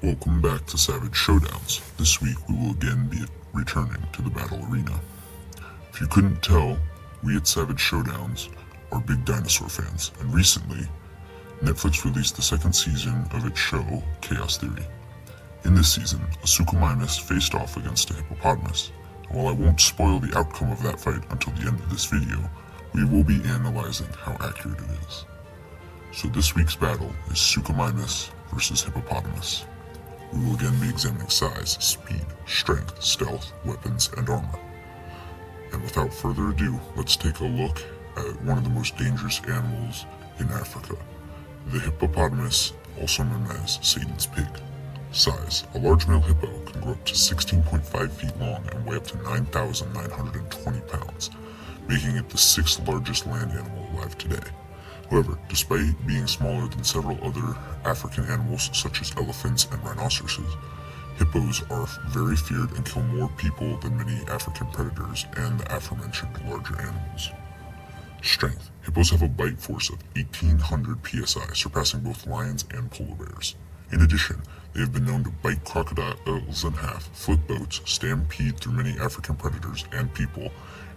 Welcome back to Savage Showdowns. This week we will again be returning to the battle arena. If you couldn't tell, we at Savage Showdowns are big dinosaur fans, and recently, Netflix released the second season of its show, Chaos Theory. In this season, a Suchomimus faced off against a hippopotamus, and while I won't spoil the outcome of that fight until the end of this video, we will be analyzing how accurate it is. So this week's battle is Suchomimus versus hippopotamus. We will again be examining size, speed, strength, stealth, weapons, and armor. And without further ado, let's take a look at one of the most dangerous animals in Africa, the hippopotamus, also known as Satan's pig. Size: a large male hippo can grow up to 16.5 feet long and weigh up to 9,920 pounds, making it the sixth largest land animal alive today. However, despite being smaller than several other African animals such as elephants and rhinoceroses, hippos are very feared and kill more people than many African predators and the aforementioned larger animals. Strength: hippos have a bite force of 1,800 psi, surpassing both lions and polar bears. In addition, they have been known to bite crocodiles in half, flip boats, stampede through many African predators and people,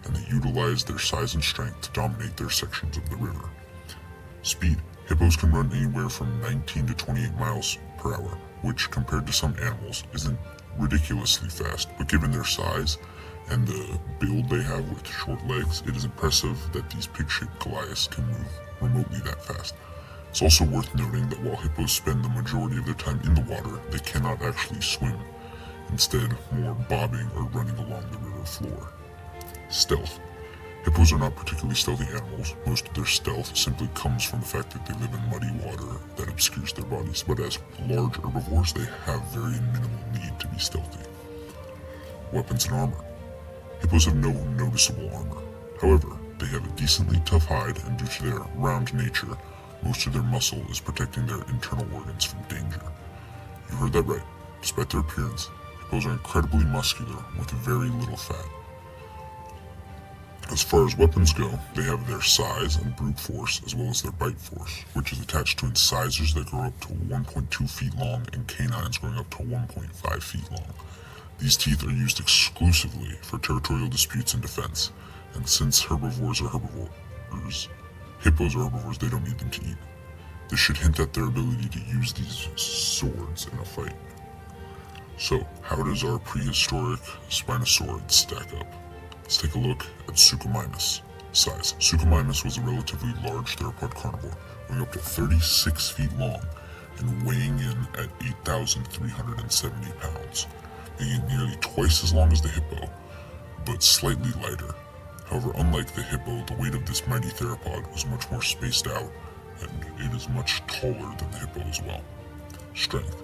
and they utilize their size and strength to dominate their sections of the river. Speed: hippos can run anywhere from 19 to 28 miles per hour, which compared to some animals isn't ridiculously fast, but given their size and the build they have with short legs, it is impressive that these pig-shaped Goliaths can move remotely that fast. It's also worth noting that while hippos spend the majority of their time in the water, they cannot actually swim, instead more bobbing or running along the river floor. Stealth: hippos are not particularly stealthy animals. Most of their stealth simply comes from the fact that they live in muddy water that obscures their bodies, but as large herbivores, they have very minimal need to be stealthy. Weapons and armor: hippos have no noticeable armor. However, they have a decently tough hide, and due to their round nature, most of their muscle is protecting their internal organs from danger. You heard that right. Despite their appearance, hippos are incredibly muscular with very little fat. As far as weapons go, they have their size and brute force as well as their bite force, which is attached to incisors that grow up to 1.2 feet long and canines growing up to 1.5 feet long. These teeth are used exclusively for territorial disputes and defense, and since hippos are herbivores, they don't need them to eat. This should hint at their ability to use these swords in a fight. So, how does our prehistoric Spinosaurus stack up? Let's take a look at Suchomimus. Size: Suchomimus was a relatively large theropod carnivore, weighing up to 36 feet long and weighing in at 8,370 pounds, making it nearly twice as long as the hippo, but slightly lighter. However, unlike the hippo, the weight of this mighty theropod was much more spaced out, and it is much taller than the hippo as well. Strength: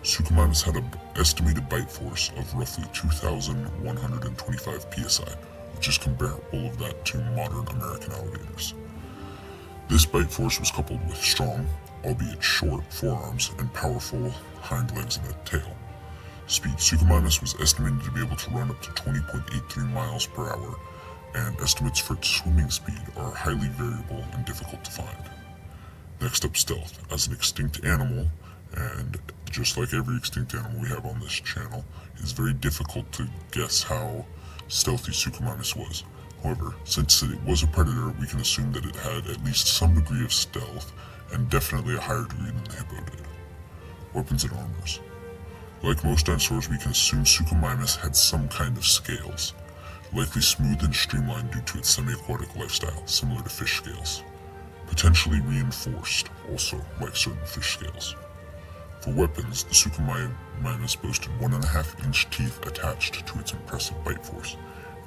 Suchomimus had an estimated bite force of roughly 2,125 psi, which is comparable of that to modern American alligators. This bite force was coupled with strong, albeit short, forearms and powerful hind legs and a tail. Speed: Suchomimus was estimated to be able to run up to 20.83 miles per hour, and estimates for its swimming speed are highly variable and difficult to find. Next up, stealth. As an extinct animal, and just like every extinct animal we have on this channel, it is very difficult to guess how stealthy Suchomimus was. However, since it was a predator, we can assume that it had at least some degree of stealth, and definitely a higher degree than the hippo did. Weapons and armors. Like most dinosaurs, we can assume Suchomimus had some kind of scales, likely smooth and streamlined due to its semi-aquatic lifestyle, similar to fish scales. Potentially reinforced, also like certain fish scales. For weapons, the Suchomimus boasted 1.5-inch teeth attached to its impressive bite force.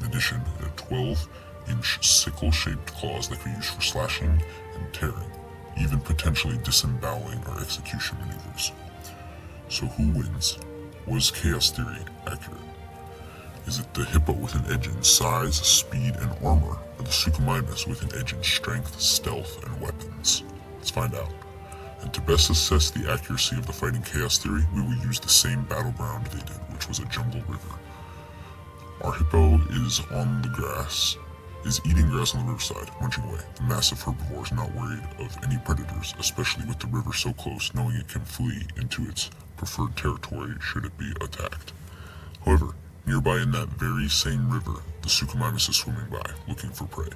In addition, it had 12-inch sickle-shaped claws that could be used for slashing and tearing, even potentially disemboweling or execution maneuvers. So who wins? Was Chaos Theory accurate? Is it the hippo with an edge in size, speed, and armor, or the Suchomimus with an edge in strength, stealth, and weapons? Let's find out. And to best assess the accuracy of the fighting Chaos Theory, we will use the same battleground they did, which was a jungle river. Our hippo is eating grass on the riverside, munching away. The massive herbivore is not worried of any predators, especially with the river so close, knowing it can flee into its preferred territory should it be attacked. However, nearby in that very same river, the Suchomimus is swimming by, looking for prey,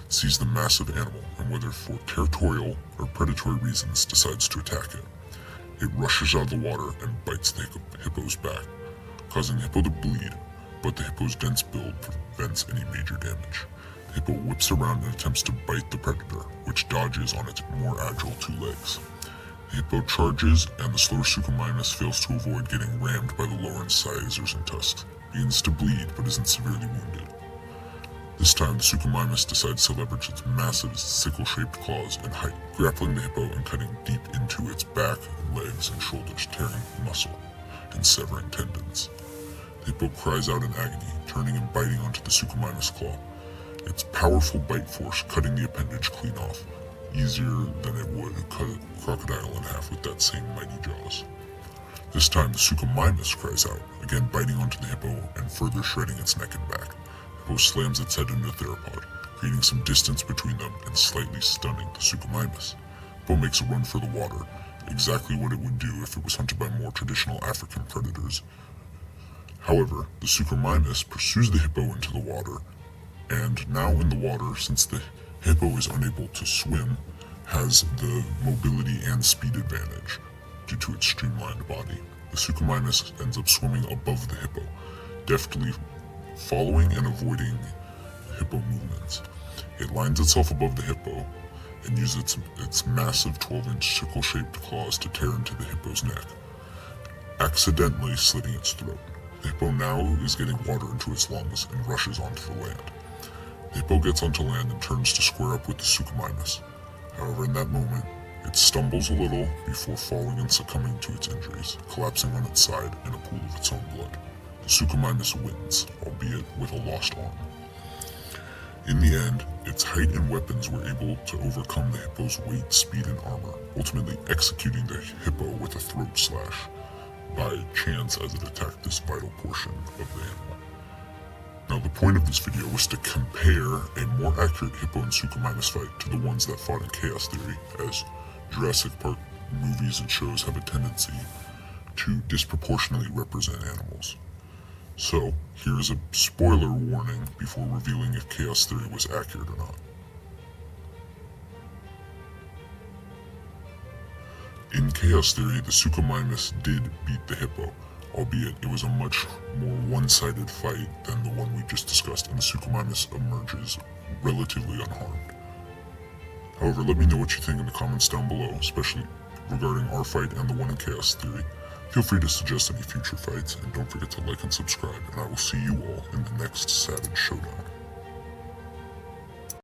sees the massive animal, and whether for territorial or predatory reasons decides to attack it. It rushes out of the water and bites the hippo's back, causing the hippo to bleed, but the hippo's dense build prevents any major damage. The hippo whips around and attempts to bite the predator, which dodges on its more agile 2 legs. The hippo charges, and the slower Suchomimus fails to avoid getting rammed by the lower incisors and tusks, begins to bleed but isn't severely wounded. This time, the Suchomimus decides to leverage its massive sickle-shaped claws and height, grappling the hippo and cutting deep into its back, legs, and shoulders, tearing muscle and severing tendons. The hippo cries out in agony, turning and biting onto the Suchomimus claw, its powerful bite force cutting the appendage clean off, easier than it would cut a crocodile in half with that same mighty jaws. This time, the Suchomimus cries out, again biting onto the hippo and further shredding its neck and back. The hippo slams its head into the theropod, creating some distance between them and slightly stunning the Suchomimus. The hippo makes a run for the water, exactly what it would do if it was hunted by more traditional African predators. However, the Suchomimus pursues the hippo into the water, and now in the water, since the hippo is unable to swim, has the mobility and speed advantage due to its streamlined body. The Suchomimus ends up swimming above the hippo, deftly following and avoiding hippo movements. It lines itself above the hippo and uses its massive 12-inch sickle-shaped claws to tear into the hippo's neck, accidentally slitting its throat. The hippo now is getting water into its lungs and rushes onto the land. The hippo gets onto land and turns to square up with the Suchomimus. However, in that moment, it stumbles a little before falling and succumbing to its injuries, collapsing on its side in a pool of its own blood. The Suchomimus wins, albeit with a lost arm. In the end, its height and weapons were able to overcome the hippo's weight, speed, and armor, ultimately executing the hippo with a throat slash by chance as it attacked this vital portion of the animal. Now, the point of this video was to compare a more accurate hippo and Suchomimus fight to the ones that fought in Chaos Theory, as Jurassic Park movies and shows have a tendency to disproportionately represent animals. So, here is a spoiler warning before revealing if Chaos Theory was accurate or not. In Chaos Theory, the Suchomimus did beat the hippo, albeit it was a much more one-sided fight than the one we just discussed, and the Suchomimus emerges relatively unharmed. However, let me know what you think in the comments down below, especially regarding our fight and the one in Chaos Theory. Feel free to suggest any future fights, and don't forget to like and subscribe, and I will see you all in the next Savage Showdown.